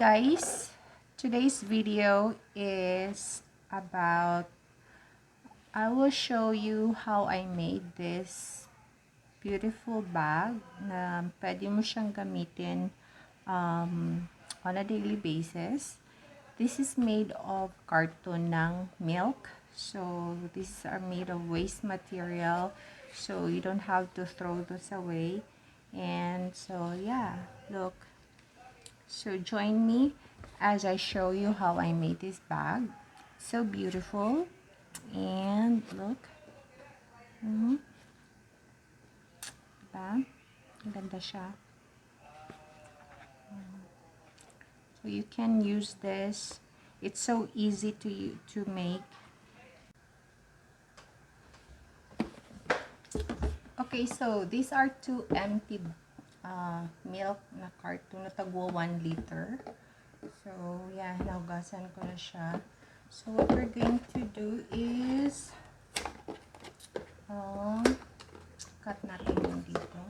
guys, today's video is about, I will show you how I made this beautiful bag na pwede mo siyang gamitin on a daily basis. This is made of carton ng milk. So these are made of waste material, so you don't have to throw those away. And so yeah, look. So join me as I show you how I made this bag. So beautiful. And look. Diba? Ganda siya. So you can use this. It's so easy to make. Okay, so these are two empty milk na carton na tagwa 1 liter. So yeah, nahugasan ko na siya. So what we're going to do is cut natin yung dito.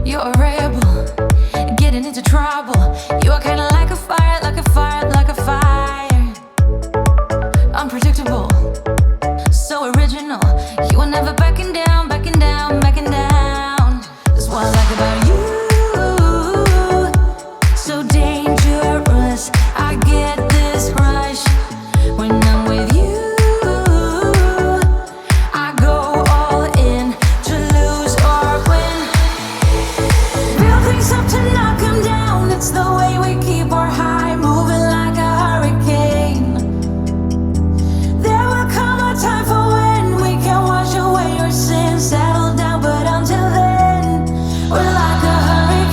You're a rebel, getting into trouble. You are kinda like a fire, like a fire, like a fire. Unpredictable, so original. You are never backing down, backing down, backing down. That's what I like about you. So dangerous, I get this rush when I'm with you. I go all in to lose or win. Real things up to knock 'em down. It's the way we keep our high, moving like a hurricane. There will come a time for when we can wash away your sins, settle down, but until then, we're like a hurricane.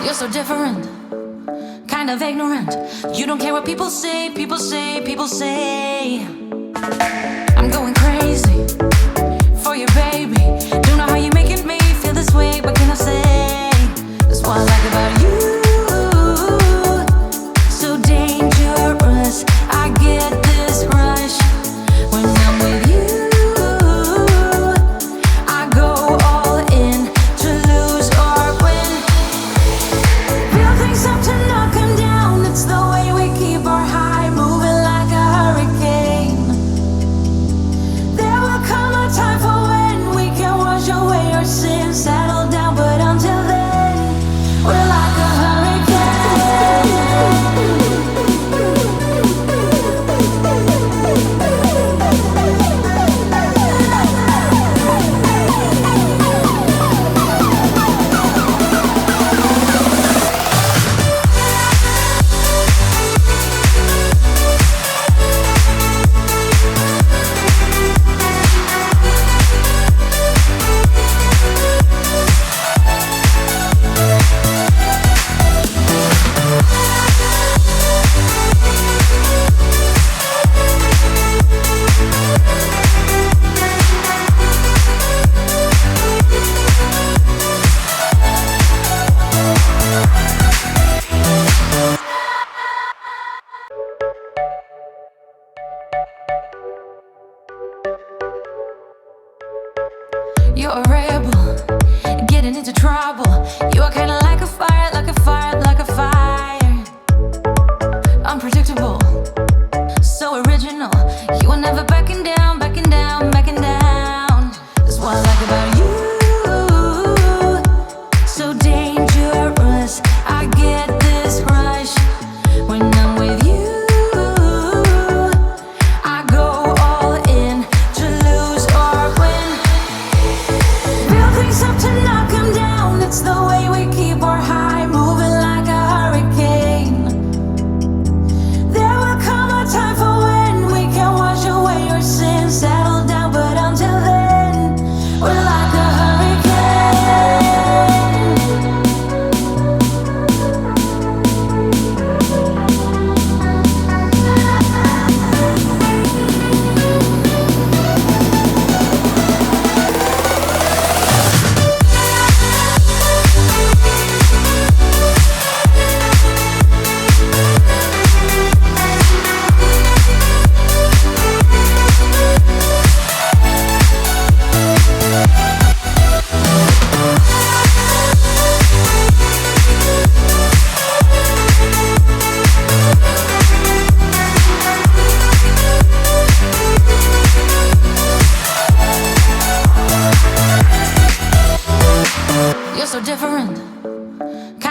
You're so different, kind of ignorant. You don't care what people say, people say, people say. I'm going crazy for you, baby. Don't know how you're making me feel this way. What can I say? That's what I like about you. So dangerous, I get this rush when I'm with you. I go all in to lose or win. Real things up to knock 'em down. It's the way we keep our high, moving like a hurricane. There will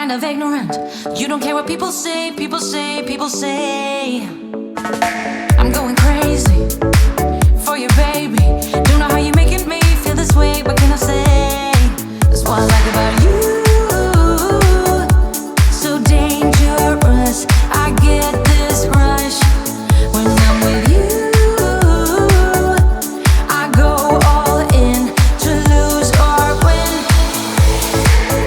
kind of ignorant. You don't care what people say, people say, people say. I'm going crazy for you, baby. Don't know how you're making me feel this way. What can I say? That's what I like about you. So dangerous. I get this rush when I'm with you. I go all in to lose or win.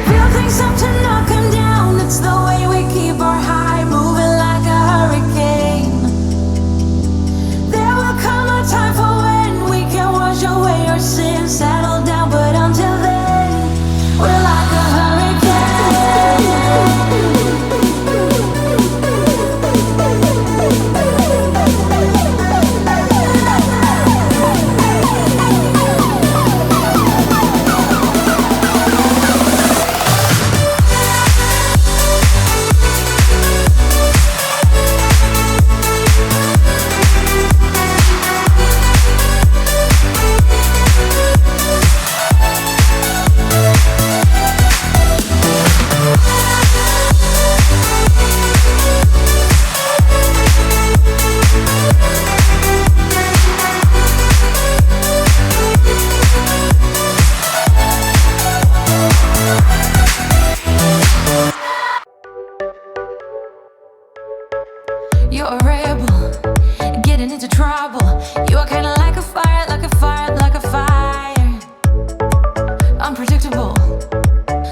Real things up to knock 'em down. It's the way we keep our high, moving like a hurricane. There will come a time for when we can wash away our sins, settle down, but until then, we're like a You're a rebel, getting into trouble. You are kinda like a fire, like a fire, like a fire. Unpredictable,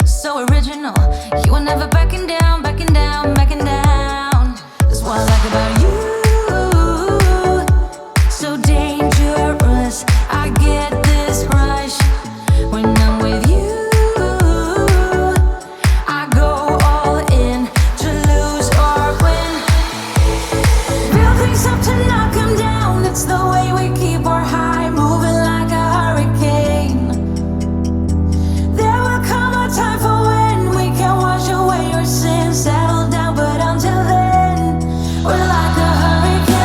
so original. You are never backing down, backing down, backing down. That's what I like about you. So dangerous, I get this rush when I'm with you. I go all in to lose or win. Real things up to knock 'em down. It's the way we keep our high, moving like a hurricane. There will come a time for when we can wash away our sins, settle down, but until then, we're like a hurricane.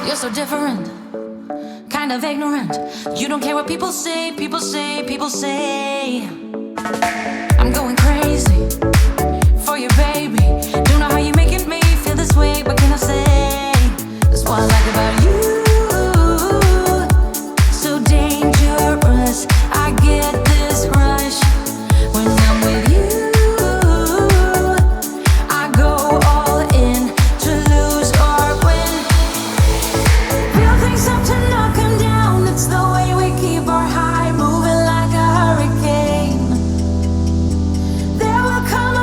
You're so different, kind of ignorant. You don't care what people say, people say, people say. I'm going crazy for you, baby. Don't know how you're making me feel this way. What can I say? That's what I like about you. So dangerous, I get this rush when I'm with you. I go all in to lose or win. Real things up to knock 'em down. It's the way we keep our high, moving like a hurricane. There will come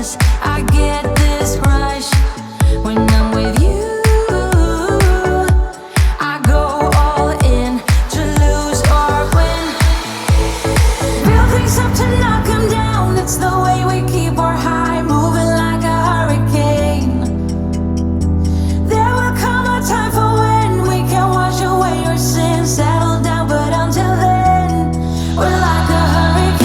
dangerous. I get this rush when I'm with you. I go all in to lose or win. Real things up to knock 'em down. It's the way we keep our high, moving like a hurricane. There will come a time for when we can wash away your sins, settle down, but until then, we're like a hurricane.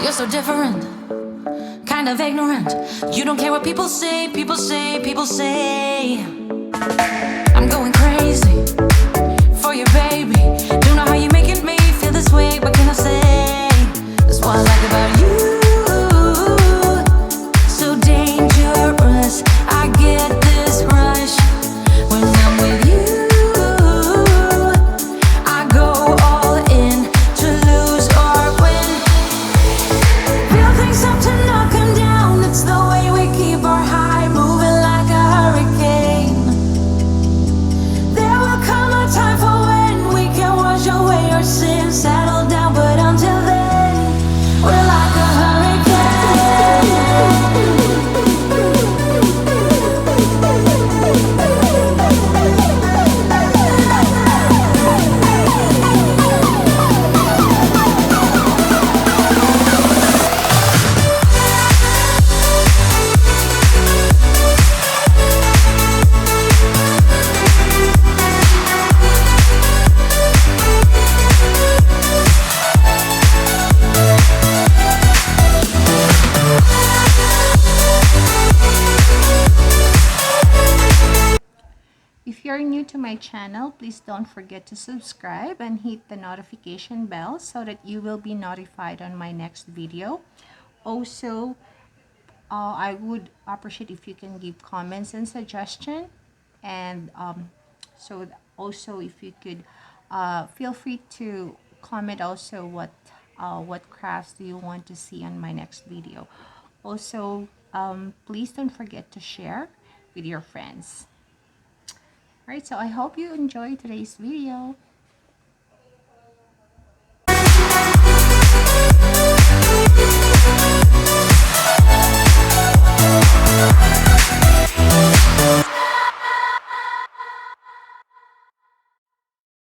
You're so different, kind of ignorant. You don't care what people say, people say, people say. I'm going crazy for you, baby. Don't know how you're making me feel this way. What can I say? That's what I like about you. So dangerous. I get this rush when I'm with you. I go all in to lose or win. Real things up to knock 'em down. It's the way we keep our high, moving like a hurricane. There will come a time for when we can wash away our sins, settle down, but until then, we're like a If you're new to my channel, please don't forget to subscribe and hit the notification bell so that you will be notified on my next video. Also, I would appreciate if you can give comments and suggestions, and also if you could feel free to comment also what crafts do you want to see on my next video. Also, please don't forget to share with your friends. Alright, so I hope you enjoyed today's video.